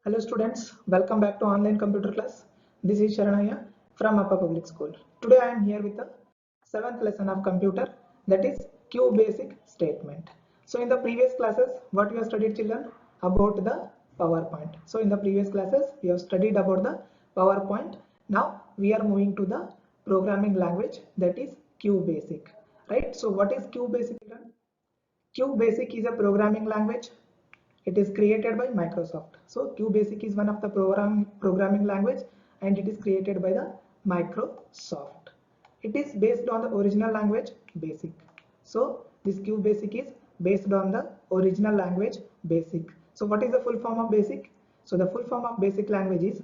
Hello students, welcome back to online computer class. This is Sharanaya from Upper Public School. Today I am here with the 7th lesson of computer, that is QBasic statement. So in the previous classes what we have studied children about the PowerPoint. So in the previous classes we have studied about the PowerPoint. Now we are moving to the programming language, that is QBasic. Right? So what is QBasic? QBasic is a programming language. It is created by Microsoft. So QBasic is one of the programming language and it is created by the Microsoft. It is based on the original language BASIC. So this QBasic is based on the original language BASIC. So what is the full form of BASIC? So the full form of BASIC language is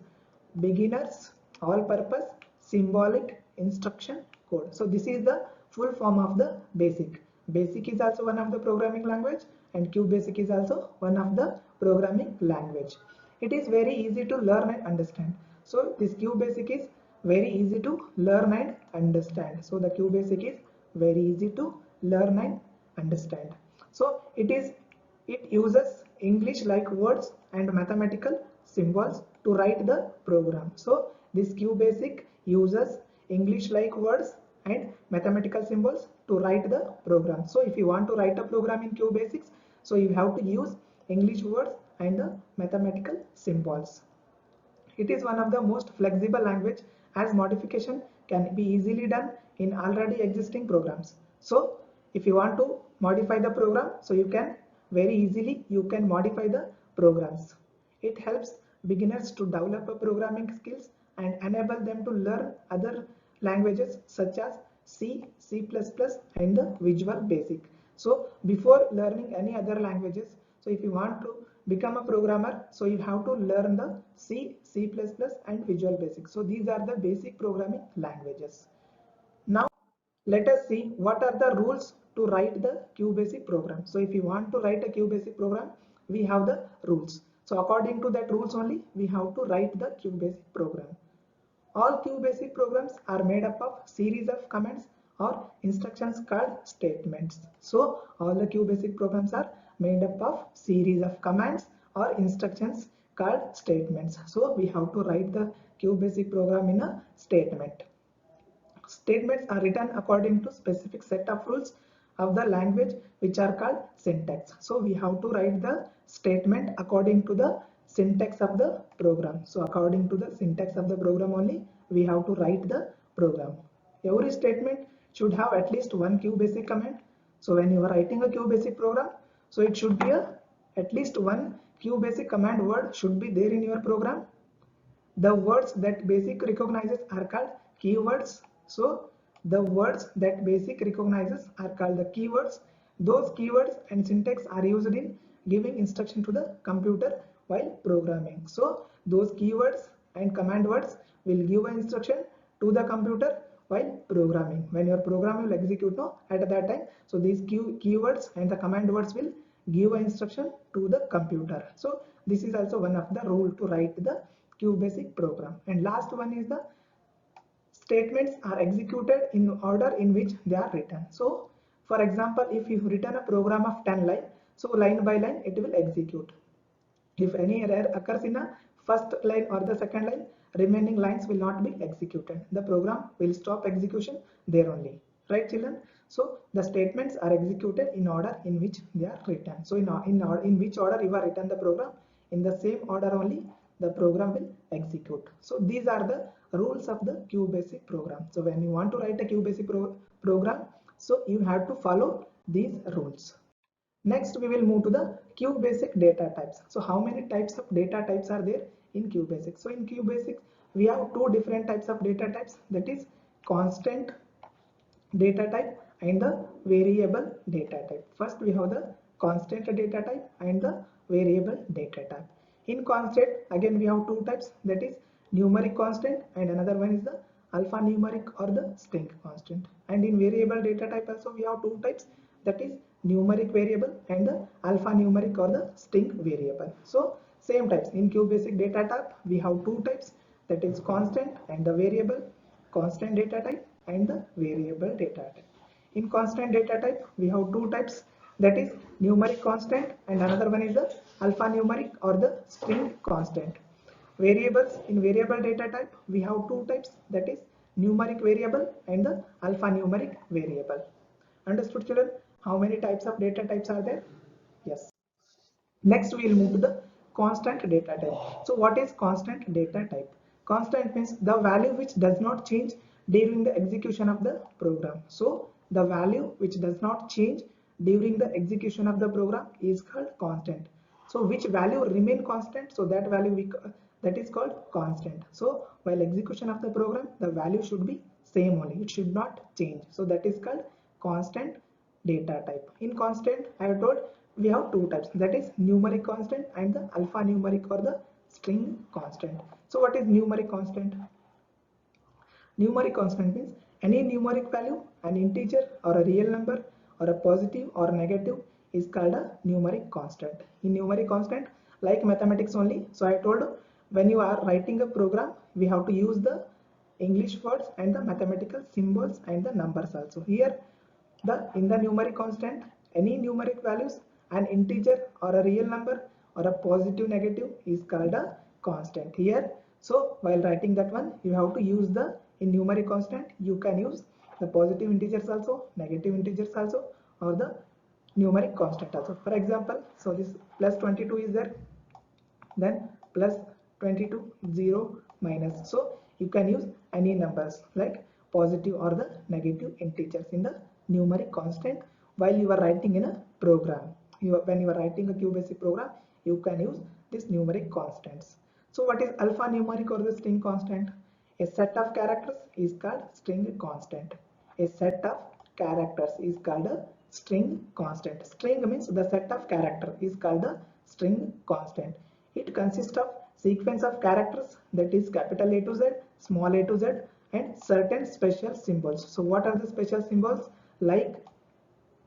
Beginners All Purpose Symbolic Instruction Code. So this is the full form of the BASIC. BASIC is also one of the programming language and QBasic is also one of the programming language. It is very easy to learn and understand. So this QBasic is very easy to learn and understand. So the QBasic is very easy to learn and understand. So it uses English like words and mathematical symbols to write the program. So this QBasic uses English like words and mathematical symbols to write the program. So if you want to write a program in QBasics, so you have to use English words and the mathematical symbols. It is one of the most flexible language as modification can be easily done in already existing programs. So if you want to modify the program, so you can very easily modify the programs. It helps beginners to develop a programming skills and enable them to learn other languages such as C, C++ and the Visual Basic. So before learning any other languages, so if you want to become a programmer, so you have to learn the C, C++ and Visual Basic. So these are the basic programming languages. Now let us see what are the rules to write the QBasic program. So if you want to write a QBasic program, we have the rules. So according to that rules only, we have to write the QBasic program. All QBasic programs are made up of series of commands or instructions called statements. So all the QBasic programs are made up of series of commands or instructions called statements. So we have to write the QBasic program in a statement. Statements are written according to specific set of rules of the language which are called syntax. So we have to write the statement according to the syntax of the program. So according to the syntax of the program only we have to write the program. Every statement should have at least one QBasic command. So when you are writing a QBasic program, so it should be at least one QBasic command word should be there in your program. The words that BASIC recognizes are called keywords. So the words that BASIC recognizes are called the keywords. Those keywords and syntax are used in giving instruction to the computer while programming. So those keywords and command words will give an instruction to the computer while programming. When your program will execute at that time, so these keywords and the command words will give an instruction to the computer. So this is also one of the rule to write the QBasic program. And last one is the statements are executed in order in which they are written. So for example, if you've written a program of 10 lines, so line by line it will execute. If any error occurs in a first line or the second line, remaining lines will not be executed. The program will stop execution there only. Right, children? So the statements are executed in order in which they are written. So in which order you are written the program, in the same order only the program will execute. So these are the rules of the QBasic program. So when you want to write a QBasic program, so you have to follow these rules. Next, we will move to the QBasic data types. So how many types of data types are there in QBasic? So in QBasic, we have two different types of data types, that is constant data type and the variable data type. First, we have the constant data type and the variable data type. In constant, again we have two types, that is numeric constant and another one is the alphanumeric or the string constant. And in variable data type also we have two types, that is numeric variable and the alphanumeric or the string variable. So same types in QBasic data type we have two types, that is constant and the variable, constant data type and the variable data type. In constant data type we have two types, that is numeric constant, and another one is the alphanumeric or the string constant. Variables, in variable data type we have two types, that is numeric variable and the alphanumeric variable. Understood children? How many types of data types are there? Yes. Next we will move to the constant data type. So what is constant data type? Constant means the value which does not change during the execution of the program. So the value which does not change during the execution of the program is called constant. So which value remain constant, so that value that is called constant. So while execution of the program, the value should be same only, it should not change. So that is called constant data type. In constant, I have told we have two types, that is numeric constant and the alphanumeric or the string constant. So what is numeric constant? Numeric constant means any numeric value, an integer or a real number or a positive or negative, is called a numeric constant. In numeric constant, like mathematics only, so I told when you are writing a program, we have to use the English words and the mathematical symbols and the numbers also. Here in the numeric constant, any numeric values, an integer or a real number or a positive negative, is called a constant here. So while writing that one, you have to use the, in numeric constant you can use the positive integers also, negative integers also, or the numeric constant also. For example, so this plus 22 is there, then plus 22, 0, minus. So you can use any numbers like positive or the negative integers in the numeric constant while you are writing in a program. When you are writing a QBasic program, you can use these numeric constants. So what is alphanumeric or the string constant? A set of characters is called string constant. A set of characters is called a string constant. String means the set of character is called the string constant. It consists of sequence of characters, that is capital A to Z, small a to Z, and certain special symbols. So what are the special symbols? Like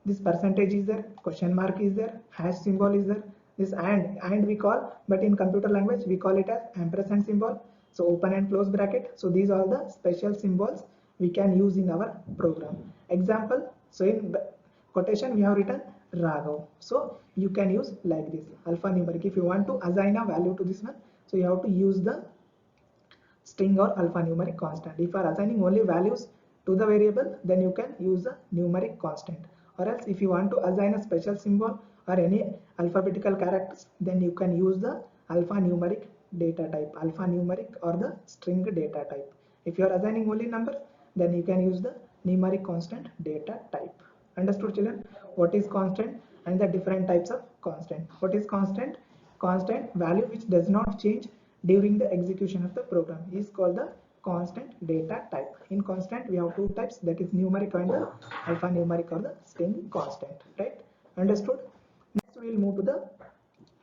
this percentage is there, question mark is there, hash symbol is there, this and we call, but in computer language we call it as ampersand symbol. So open and close bracket. So these are the special symbols we can use in our program. Example, so in quotation we have written Raghav. So you can use like this alphanumeric. If you want to assign a value to this one, so you have to use the string or alphanumeric constant. If you are assigning only values to the variable, then you can use a numeric constant. Or else if you want to assign a special symbol or any alphabetical characters, then you can use the alphanumeric data type, alphanumeric or the string data type. If you are assigning only numbers, then you can use the numeric constant data type. Understood children? What is constant and the different types of constant? What is constant? Constant value which does not change during the execution of the program is called the constant data type. In constant we have two types, that is numeric and the alphanumeric or the string constant, right? Understood? Next we will move to the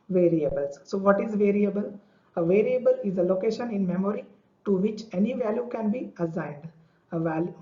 variables. So what is variable? A variable is a location in memory to which any value can be assigned. A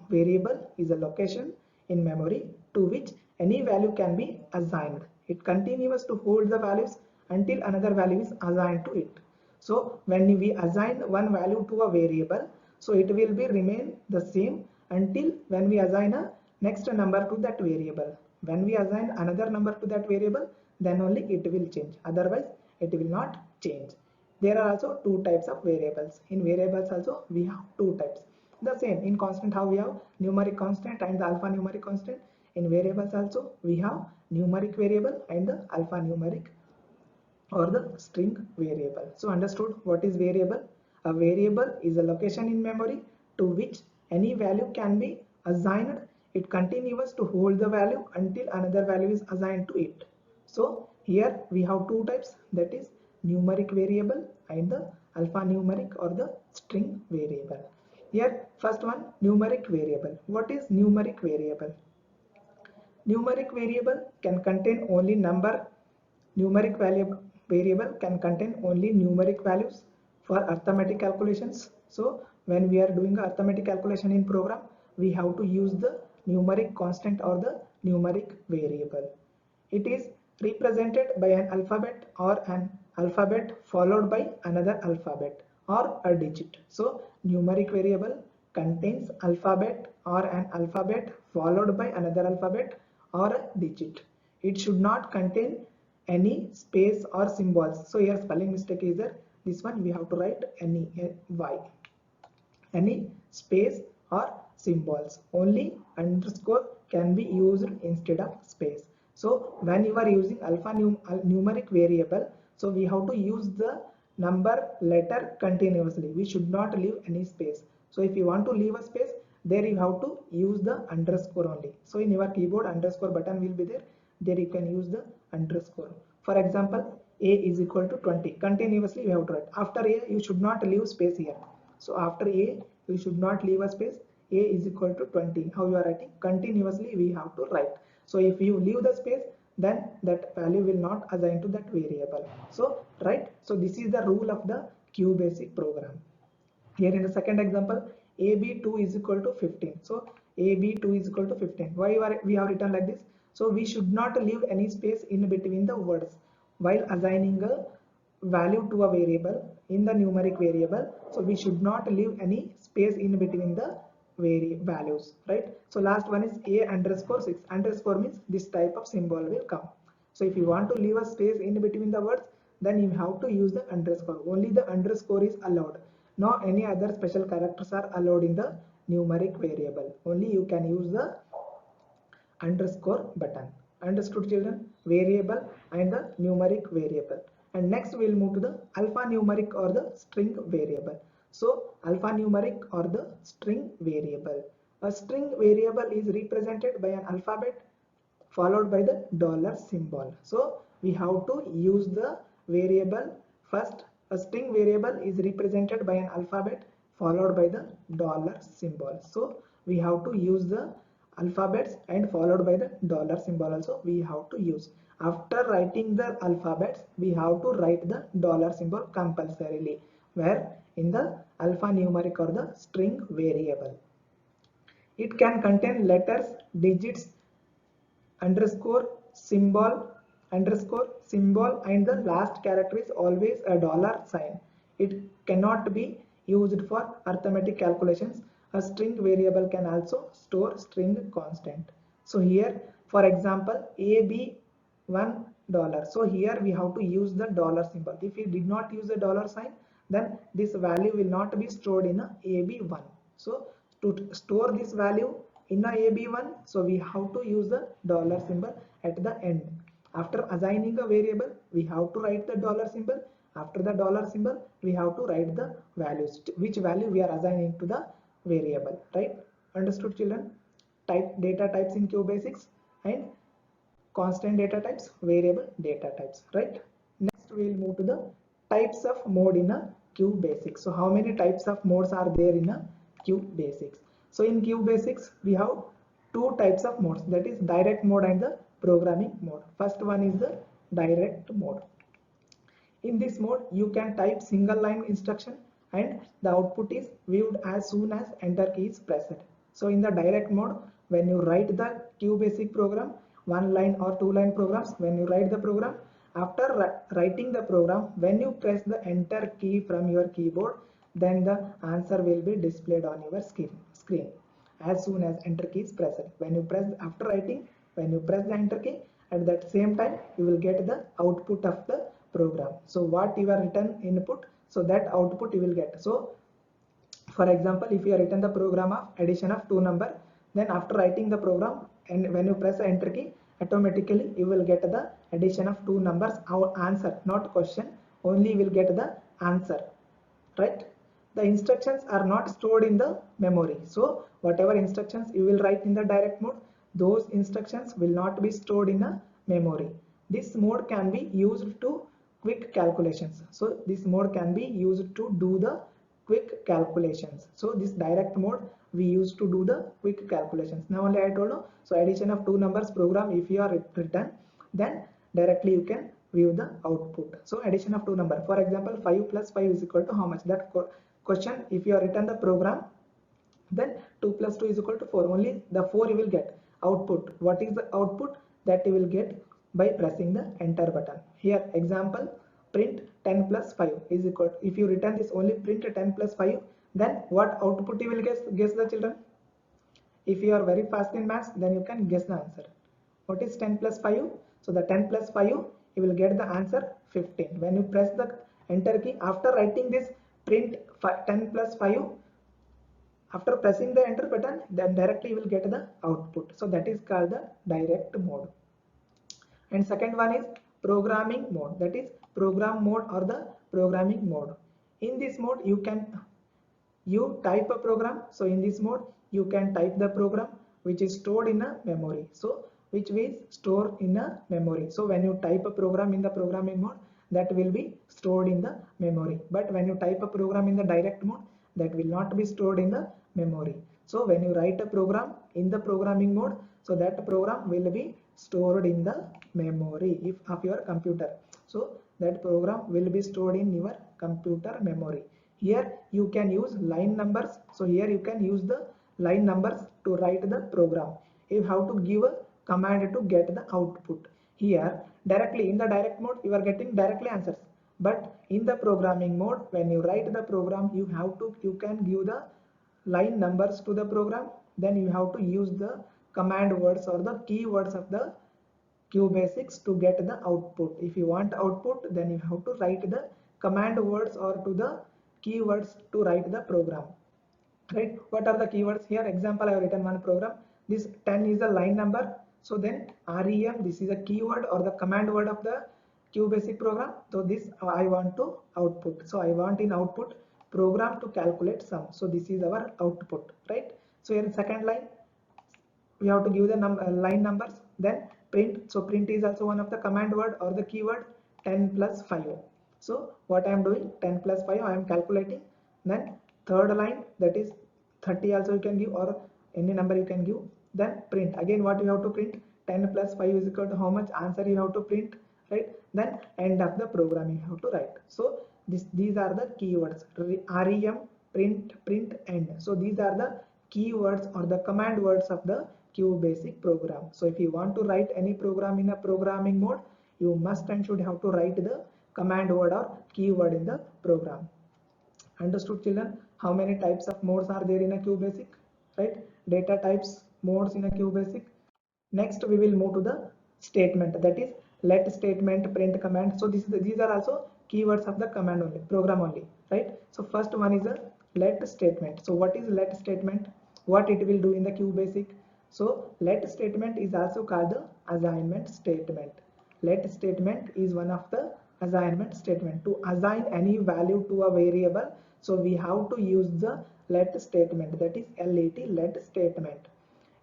variable is a location in memory to which any value can be assigned. It continues to hold the values until another value is assigned to it. So when we assign one value to a variable, so it will be remain the same until when we assign a next number to that variable. When we assign another number to that variable, then only it will change. Otherwise, it will not change. There are also two types of variables. In variables also we have two types. The same in constant how we have numeric constant and the alphanumeric constant. In variables also we have numeric variable and the alphanumeric or the string variable. So understood what is variable? A variable is a location in memory to which any value can be assigned. It continues to hold the value until another value is assigned to it. So here we have two types, that is numeric variable and the alphanumeric or the string variable. Here first one, numeric variable. What is numeric variable? Numeric variable can contain only number. Numeric variable can contain only numeric values for arithmetic calculations. So when we are doing arithmetic calculation in program, we have to use the numeric constant or the numeric variable. It is represented by an alphabet or an alphabet followed by another alphabet or a digit. So numeric variable contains alphabet or an alphabet followed by another alphabet or a digit. it should not contain any space or symbols. So here spelling mistake is there. This one we have to write any y, any space or symbols. Only underscore can be used instead of space. So when you are using numeric variable, so we have to use the number letter continuously. We should not leave any space. So if you want to leave a space, there you have to use the underscore only. So in your keyboard, underscore button will be there. There you can use the underscore. For example, a is equal to 20. Continuously you have to write. After a, you should not leave space here. So after a, you should not leave a space. A is equal to 20. How you are writing? Continuously we have to write. So if you leave the space, then that value will not assign to that variable. So right. So this is the rule of the QBasic program. Here in the second example, AB2 is equal to 15. So AB2 is equal to 15. Why we have written like this? So we should not leave any space in between the words while assigning a value to a variable in the numeric variable. So we should not leave any space in between the values, right? So last one is a underscore 6. Underscore means this type of symbol will come. So if you want to leave a space in between the words, then you have to use the underscore. Only the underscore is allowed. No any other special characters are allowed in the numeric variable. Only you can use the underscore button. Understood, children? Variable and the numeric variable. And next we will move to the alphanumeric or the string variable. So alphanumeric or the string variable. A string variable is represented by an alphabet followed by the dollar symbol. So we have to use the variable first. A string variable is represented by an alphabet followed by the dollar symbol. So we have to use the alphabets and followed by the dollar symbol also we have to use. After writing the alphabets, we have to write the dollar symbol compulsorily, where in the alphanumeric or the string variable. It can contain letters, digits, underscore, symbol, and the last character is always a dollar sign. It cannot be used for arithmetic calculations. A string variable can also store string constant. So here, for example, AB $1. So here we have to use the dollar symbol. If we did not use the dollar sign, then this value will not be stored in a AB1. So to store this value in a AB1, so we have to use the dollar symbol at the end. After assigning a variable, we have to write the dollar symbol. After the dollar symbol, we have to write the values, which value we are assigning to the variable, right? Understood, children? Data types in QBasics and constant data types, variable data types, right? Next we will move to the types of mode in a QBasics. So how many types of modes are there in a QBasics? So in QBasics we have two types of modes, that is direct mode and the programming mode. First one is the direct mode. In this mode you can type single line instruction and the output is viewed as soon as enter key is pressed. So in the direct mode, when you write the QBasic program, one line or two line programs, when you write the program, after writing the program, when you press the enter key from your keyboard, then the answer will be displayed on your screen as soon as enter key is pressed. When you press after writing, when you press the enter key, at that same time you will get the output of the program. So what you are written input, so that output you will get. So for example, if you have written the program of addition of two number, then after writing the program and when you press the enter key, automatically you will get the addition of two numbers, our answer, not question, only you will get the answer, right? The instructions are not stored in the memory. So whatever instructions you will write in the direct mode, those instructions will not be stored in a memory. This mode can be used to quick calculations. So this mode can be used to do the quick calculations. So this direct mode we use to do the quick calculations. Now only I told you. So addition of two numbers program, if you are written, then directly you can view the output. So addition of two number. For example, 5 plus 5 is equal to how much? That question, if you are written the program, then 2 plus 2 is equal to 4. Only the 4 you will get output. What is the output? That you will get by pressing the enter button. Here example, print 10 plus 5 is equal to, if you return this only print 10 plus 5, then what output you will guess the children? If you are very fast in maths, then you can guess the answer. What is 10 plus 5? So the 10 plus 5, you will get the answer 15. When you press the enter key, after writing this print 10 plus 5, after pressing the enter button, then directly you will get the output. So that is called the direct mode. And second one is programming mode, that is program mode or the programming mode. In this mode you type a program. So in this mode you can type the program which is stored in a memory. So which is stored in a memory. So when you type a program in the programming mode, that will be stored in the memory. But when you type a program in the direct mode, that will not be stored in the memory. So when you write a program in the programming mode, so that program will be stored in the memory of your computer. So that program will be stored in your computer memory. Here you can use line numbers. So here you can use the line numbers to write the program. You have to give a command to get the output. Here directly in the direct mode you are getting directly answers. But in the programming mode, when you write the program, you can give the line numbers to the program. Then you have to use the command words or the keywords of the QBasics to get the output. If you want output, then you have to write the command words or to the keywords to write the program. Right? What are the keywords here? Example, I have written one program. This 10 is a line number. So then REM, this is a keyword or the command word of the QBasic program. So this I want to output. So I want in output program to calculate sum. So this is our output, right? So here in second line, we have to give the line numbers. Then print. So print is also one of the command word or the keyword. 10 plus 5. So what I am doing, 10 plus 5 I am calculating. Then third line, that is 30 also you can give or any number you can give. Then print. Again what you have to print, 10 plus 5 is equal to how much, answer you have to print, right? Then end of the program you have to write. So these are the keywords, rem, print, end. So these are the keywords or the command words of the QBasic program. So if you want to write any program in a programming mode, you must and should have to write the command word or keyword in the program. Understood, children? How many types of modes are there in a QBasic? Right? Data types, modes in a QBasic. Next, we will move to the statement, that is let statement, print command. So these are also keywords of the command only, program only, right? So first one is a let statement. So what is let statement? What it will do in the QBasic? So let statement is also called the assignment statement. Let statement is one of the assignment statement. To assign any value to a variable, so we have to use the let statement, that is let statement.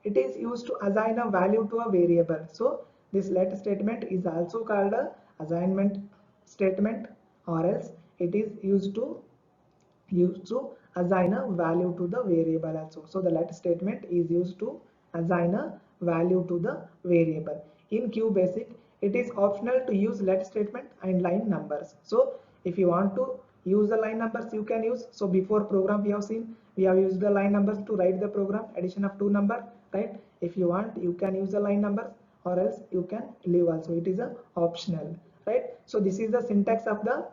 It is used to assign a value to a variable. So this let statement is also called a assignment statement, or else it is used to assign a value to the variable also. So the let statement is used to assign a value to the variable. In QBasic, it is optional to use let statement and line numbers. So if you want to use the line numbers, you can use. So before program we have seen, we have used the line numbers to write the program, addition of two number, right? If you want, you can use the line numbers, or else you can leave also. It is a optional, right? So this is the syntax of the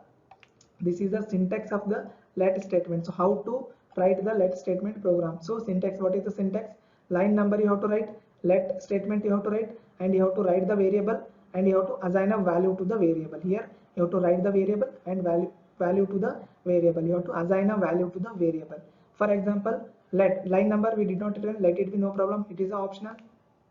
let statement. So how to write the let statement program? So syntax, what is the syntax? Line number you have to write, let statement you have to write, and you have to write the variable, and you have to assign a value to the variable. Here you have to write the variable and value to the variable. You have to assign a value to the variable. For example, let line number we did not return, let it be, no problem, it is optional,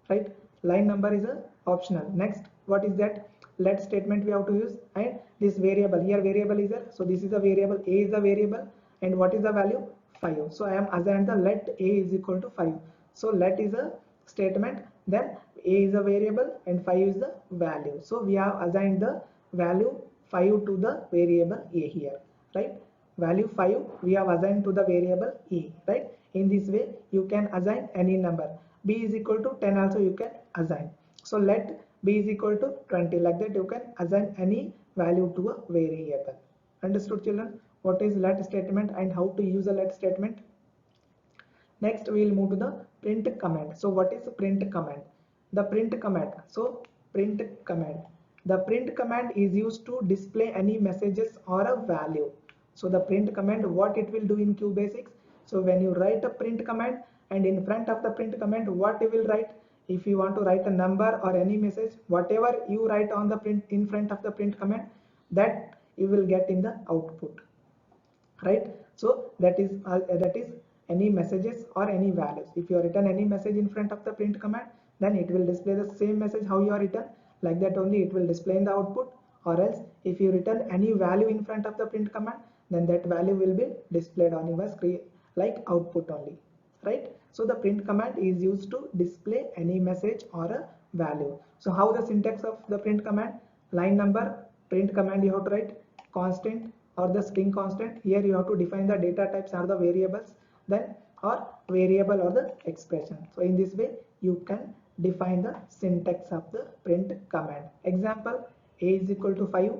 right? Line number is a optional. Next, what is that? Let statement we have to use, and this variable, here variable is there. So this is a variable, a is a variable, and what is the value? 5. So I am assigned the let a is equal to 5. So let is a statement, then a is a variable and 5 is the value. So we have assigned the value 5 to the variable a here, right? Value 5 we have assigned to the variable a, right? In this way you can assign any number. B is equal to 10 also you can assign. So let b is equal to 20, like that you can assign any value to a variable. Understood, children? What is let statement and how to use a let statement? Next we will move to the print command. So what is print command? The print command. So print command. The print command is used to display any messages or a value. So the print command, what it will do in QBasics? So when you write a print command, and in front of the print command, what you will write? if you want to write a number or any message, whatever you write on the print in front of the print command, that you will get in the output, right? So that is any messages or any values. If you have written any message in front of the print command, then it will display the same message how you are written, like that only it will display in the output. Or else if you written any value in front of the print command, then that value will be displayed on your screen like output only, right? So the print command is used to display any message or a value. So how the syntax of the print command? Line number, print command you have to write constant or the string constant. Here you have to define the data types or the variables, then or variable or the expression. So in this way you can define the syntax of the print command. Example, a is equal to 5,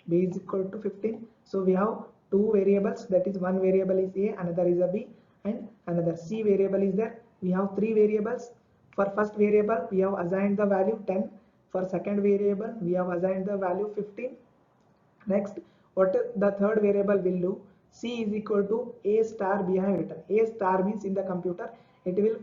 b is equal to 15. So we have two variables, that is one variable is a, another is a b, and another c variable is there. We have three variables. For first variable we have assigned the value 10. For second variable we have assigned the value 15. Next, what the third variable will do? C is equal to a star b I have written. A star means in the computer it will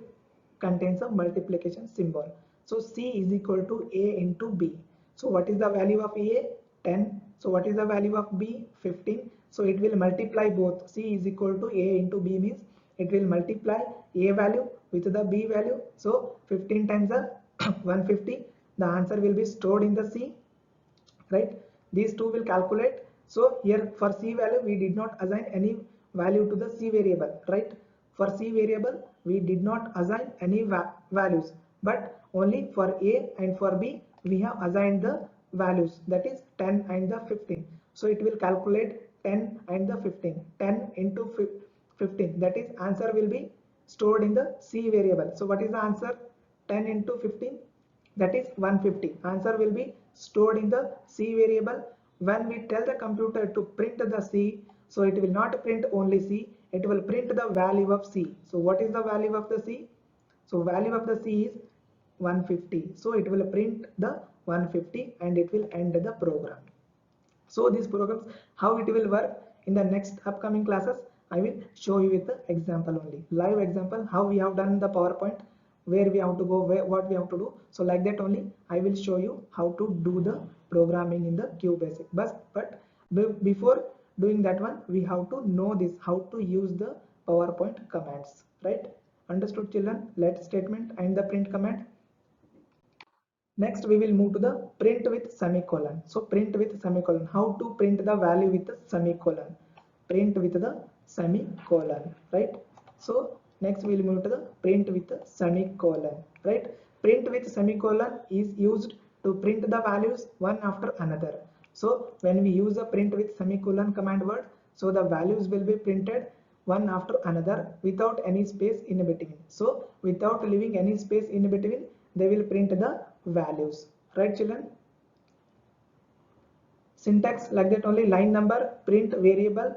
contains a multiplication symbol. So C is equal to a into b. So what is the value of a? 10. So what is the value of b? 15. So it will multiply both. C is equal to a into b means it will multiply a value with the b value. So 15 times the 150. The answer will be stored in the C, right? These two will calculate. So here for C value we did not assign any value to the C variable, right? For C variable we did not assign any values, but only for A and for B we have assigned the values, that is 10 and the 15. So it will calculate 10 and the 15. 10 into 15, that is answer will be stored in the C variable. So what is the answer? 10 into 15, that is 150. Answer will be stored in the C variable. When we tell the computer to print the C, so it will not print only C, it will print the value of C. So what is the value of the C? So value of the C is 150. So it will print the 150 and it will end the program. So these programs, how it will work in the next upcoming classes, I will show you with the example only, live example, how we have done the PowerPoint, where we have to go, what we have to do. So like that only I will show you how to do the programming in the QBasic. But before doing that one, we have to know this, how to use the PowerPoint commands, right? Understood children? Let statement and the print command. Next we will move to the print with semicolon. So print with semicolon, how to print the value with the semicolon? Print with the semicolon, right? So next we will move to the print with the semicolon, right? Print with semicolon is used to print the values one after another. So when we use a print with semicolon command word, so the values will be printed one after another without any space in between. So without leaving any space in between, they will print the values, right children? Syntax like that only, line number, print variable,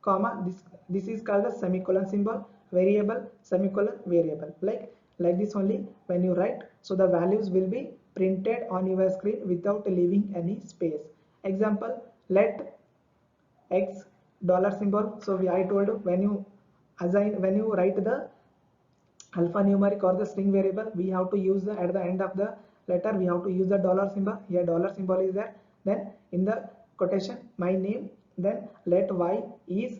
comma, this is called the semicolon symbol, variable, semicolon, variable, like this only when you write. So the values will be printed on your screen without leaving any space. Example, let x dollar symbol. So I told when you write the alphanumeric or the string variable, we have to use at the end of the letter we have to use the dollar symbol. Here dollar symbol is there. Then in the quotation my name, then let y is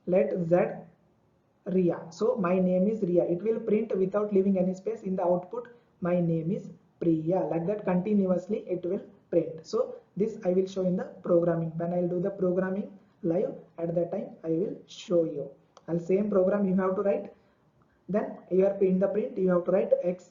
let z Ria. So my name is Ria. It will print without leaving any space. In the output my name is Priya. Like that continuously it will print. So this I will show in the programming. When I will do the programming live, at that time I will show you. And same program you have to write. Then here in the print you have to write x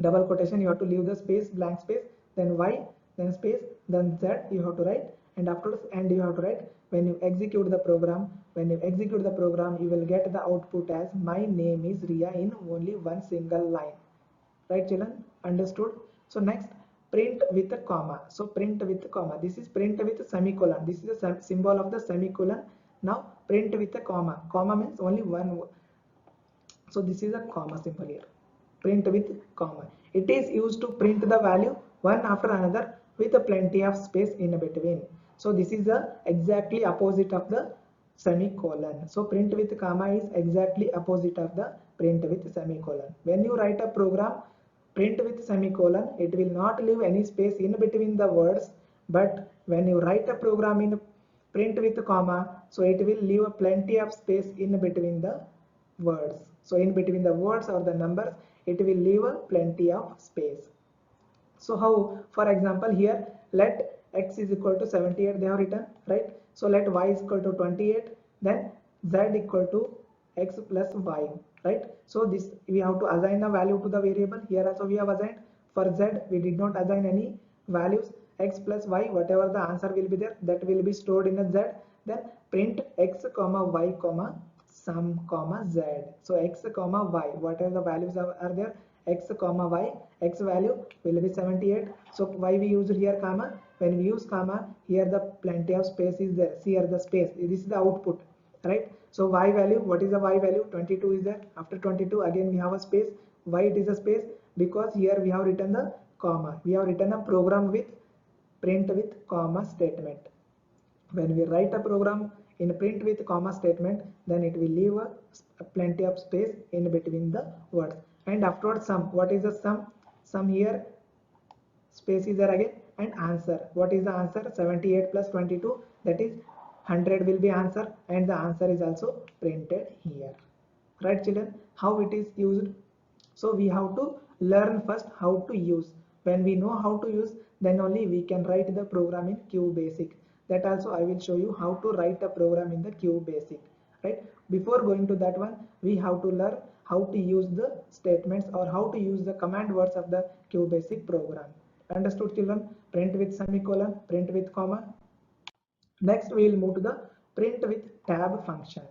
double quotation, you have to leave the space, blank space, then y, then space, then z you have to write, and after and you have to write. When you execute the program, you will get the output as my name is Ria in only one single line, right children? Understood? So next, print with a comma. So print with a comma, this is print with a semicolon, this is a symbol of the semicolon. Now print with a comma, comma means only one. So this is a comma symbol here, print with comma. It is used to print the value one after another with a plenty of space in between. So this is the exactly opposite of the semicolon. So print with comma is exactly opposite of the print with semicolon. When you write a program print with semicolon, it will not leave any space in between the words, but when you write a program in print with comma, so it will leave plenty of space in between the words. So in between the words or the numbers, it will leave plenty of space. So how, for example, here let x is equal to 78 they have written, right? So let y is equal to 28, then z equal to x plus y, right? So this we have to assign a value to the variable. Here also we have assigned. For z we did not assign any values. X plus y, whatever the answer will be there, that will be stored in a z. Then print x comma y comma sum comma z. So x comma y, whatever the values are there, x comma y, x value will be 78. So why we use here comma? When we use comma, here the plenty of space is there. See here the space, this is the output, right? So y value, what is the y value? 22 is there. After 22 again we have a space. Why it is a space? Because here we have written the comma. We have written a program with print with comma statement. When we write a program in print with comma statement, then it will leave a plenty of space in between the words. And afterwards sum. What is the sum? Sum here space is there again, and answer. What is the answer? 78 plus 22, that is 100 will be answer, and the answer is also printed here. Right children, how it is used? So we have to learn first how to use. When we know how to use, then only we can write the program in QBasic. That also I will show you how to write a program in the QBasic, right? Before going to that one, we have to learn how to use the statements or how to use the command words of the QBasic program. Understood children? Print with semicolon, print with comma. Next we will move to the print with tab function.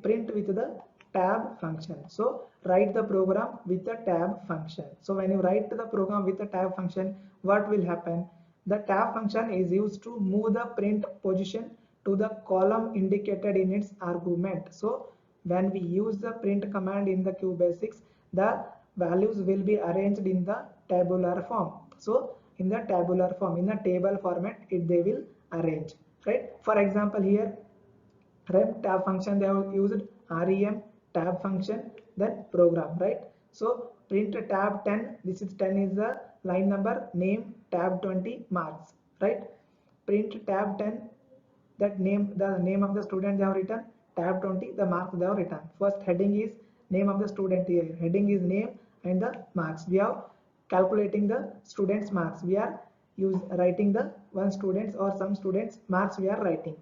Print with the tab function. So write the program with the tab function. So when you write the program with the tab function, what will happen? The tab function is used to move the print position to the column indicated in its argument. So when we use the print command in the QBasics, the values will be arranged in the tabular form. So in the tabular form, in the table format, they will arrange, right? For example, here rem tab function they have used rem tab function, then program, right? So print tab 10, this is 10 is the line number, name tab 20 marks, right? Print tab 10, that name, the name of the student they have written, tab 20 the marks they have written. First heading is name of the student, here heading is name and the marks. We are calculating the students marks, we are writing the one students or some students marks we are writing.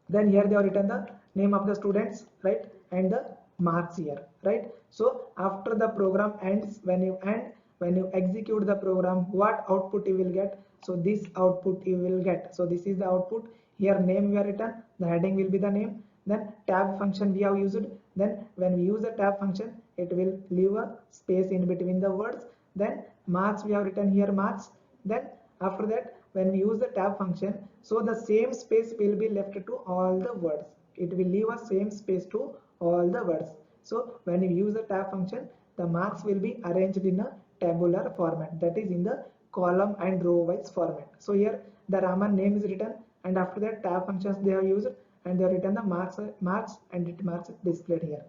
Then here they have written the name of the students, right, and the marks here, right? So after the program ends, when you execute the program, what output you will get? So this output you will get. So this is the output. Here name we are written, the heading will be the name, then tab function we have used. Then when we use the tab function, it will leave a space in between the words. Then marks we have written here marks. Then after that, when we use the tab function, so the same space will be left to all the words. It will leave a same space to all the words. So when you use the tab function, the marks will be arranged in a tabular format, that is in the column and row wise format. So here the Raman name is written, and after that tab functions they have used, and they have written the marks and it marks displayed here.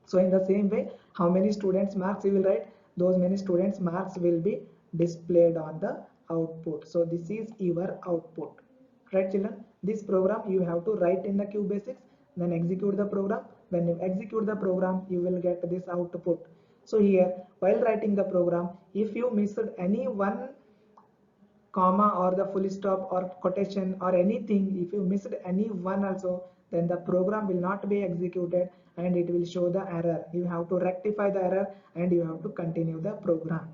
So in the same way, how many students marks you will write, those many students marks will be displayed on the output. So this is your output, right children? This program you have to write in the QBasics, then execute the program. When you execute the program, you will get this output. So here, while writing the program, if you missed any one comma or the full stop or quotation or anything, if you missed any one also, then the program will not be executed and it will show the error. You have to rectify the error and you have to continue the program.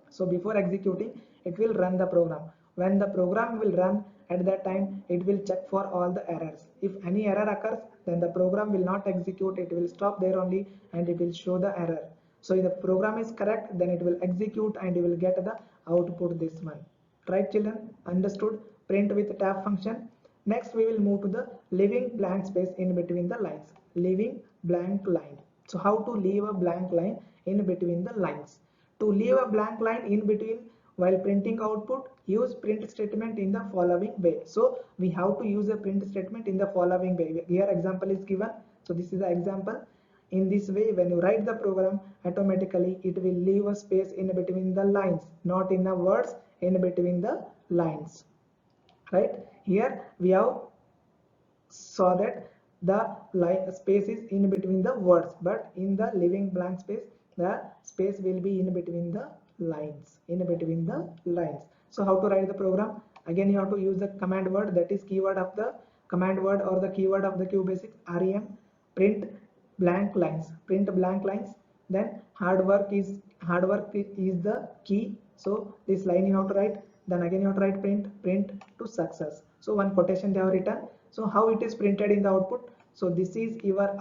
So before executing, it will run the program. When the program will run, at that time it will check for all the errors. If any error occurs, then the program will not execute, it will stop there only and it will show the error. So if the program is correct, then it will execute and you will get the output, this one. Right children? Understood? Print with tab function. Next we will move to the leaving blank space in between the lines. Leaving blank line. So how to leave a blank line in between the lines? To leave a blank line in between while printing output, use print statement in the following way. So we have to use a print statement in the following way. Here example is given. So this is the example. in this way, when you write the program, automatically it will leave a space in between the lines, not in the words, in between the lines. Right? Here we have saw that the space is in between the words, but in the leaving blank space, the space will be in between the lines, So how to write the program? Again, you have to use the command word, that is keyword of the command word or the keyword of the QBasic, rem print blank lines, then hard work is the key. So this line you have to write, then again you have to write print to success. So one quotation they have written. So how it is printed in the output? So this is your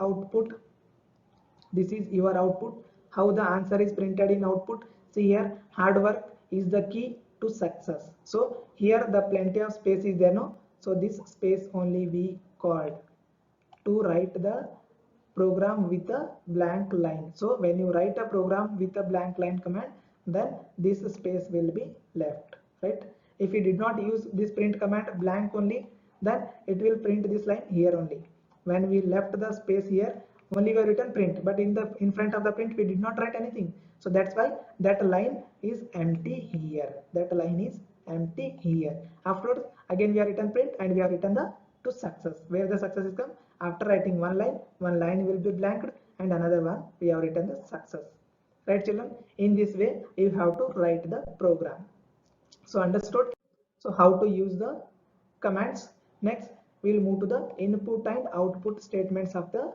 output, how the answer is printed in output. See here, hard work is the key to success. So here the plenty of space is there, no? So this space only we called to write the program with a blank line. So when you write a program with a blank line command, then this space will be left, right? If you did not use this print command blank only, then it will print this line here only. When we left the space here, only we written print, but in front of the print we did not write anything. So that's why that line is empty here. Afterwards, again we have written print and we have written the to success. Where the success is come? After writing one line will be blanked and another one we have written the success. Right, children? In this way, you have to write the program. So understood? So how to use the commands? Next, we'll move to the input and output statements of the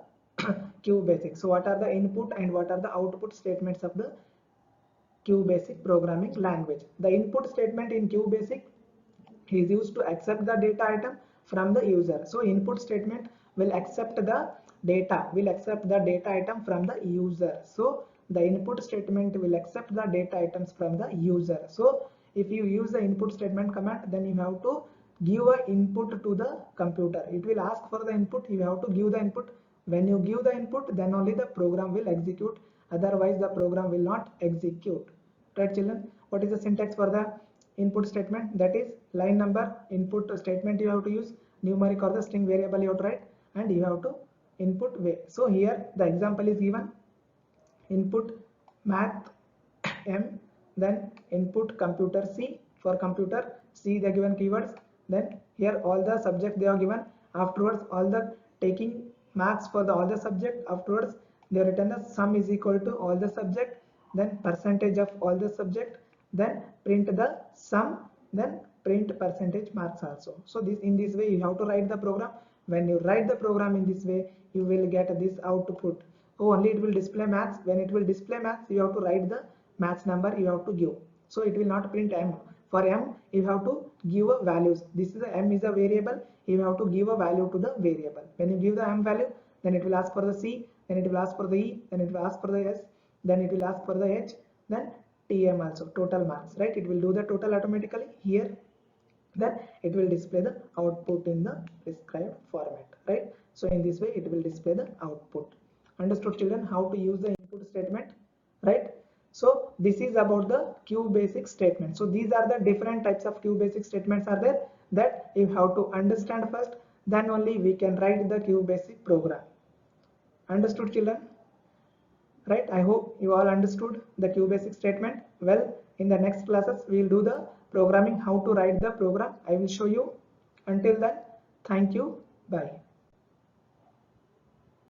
QBasic. So what are the input and what are the output statements of the QBasic programming language? The input statement in QBasic is used to accept the data item from the user. So input statement will accept the data item from the user. So the input statement will accept the data items from the user. So if you use the input statement command, then you have to give an input to the computer. It will ask for the input, you have to give the input. When you give the input, then only the program will execute, otherwise the program will not execute. Right, children? What is the syntax for the input statement? That is line number, input statement you have to use, numeric or the string variable you have to write, and you have to input way. So here the example is given, input math M, then input computer C. For computer C the given keywords, then here all the subject they are given. Afterwards all the taking marks for all the subject. Afterwards they have written the sum is equal to all the subject, then percentage of all the subject, then print the sum, then print percentage marks also. So this, in this way you have to write the program. When you write the program in this way, you will get this output. Oh, only it will display maths. When it will display maths, you have to write the maths number you have to give. So it will not print M. For M, you have to give a values. This is a M is a variable. You have to give a value to the variable. When you give the M value, then it will ask for the C, then it will ask for the E, then it will ask for the S, then it will ask for the H, then TM also, total marks, right? It will do the total automatically here. Then it will display the output in the prescribed format, right? So in this way it will display the output. Understood, children, how to use the input statement, right? So this is about the QBasic statement. So these are the different types of QBasic statements are there that you have to understand first, then only we can write the QBasic program. Understood, children? Right? I hope you all understood the QBasic statement. Well, in the next classes we will do the programming, how to write the program. I will show you. Until then, thank you. Bye.